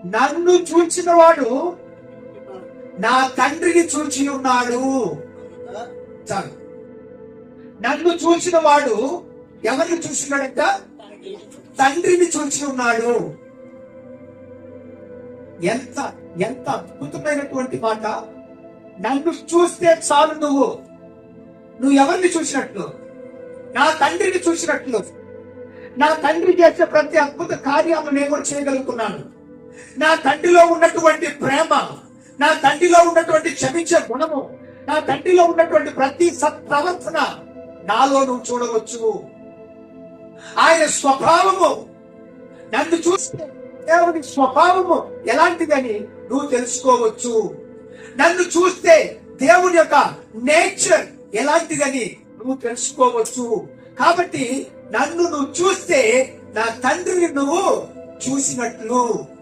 నన్ను చూచిన వాడు నా తండ్రిని చూచి ఉన్నాడు. చాలు. నన్ను చూసిన వాడు ఎవరిని చూసినాడంట? తండ్రిని చూచి ఉన్నాడు. ఎంత ఎంత అద్భుతమైనటువంటి మాట. నన్ను చూస్తే చాలు, నువ్వు ఎవరిని చూసినట్లు? నా తండ్రిని చూసినట్లు. నా తండ్రి చేసే ప్రతి అద్భుత కార్యాలను నేను కూడా చేయగలుగుతున్నాను. నా తండ్రిలో ఉన్నటువంటి ప్రేమ, నా తండ్రిలో ఉన్నటువంటి క్షమించే గుణము, నా తండ్రిలో ఉన్నటువంటి ప్రతి సత్ప్రవర్తన నాలో నువ్వు చూడవచ్చు. ఆయన స్వభావము, నన్ను చూస్తే దేవుని స్వభావము ఎలాంటిదని నువ్వు తెలుసుకోవచ్చు. నన్ను చూస్తే దేవుని యొక్క నేచర్ ఎలాంటిదని నువ్వు తెలుసుకోవచ్చు. కాబట్టి నన్ను నువ్వు చూస్తే నా తండ్రిని నువ్వు చూసినట్లు.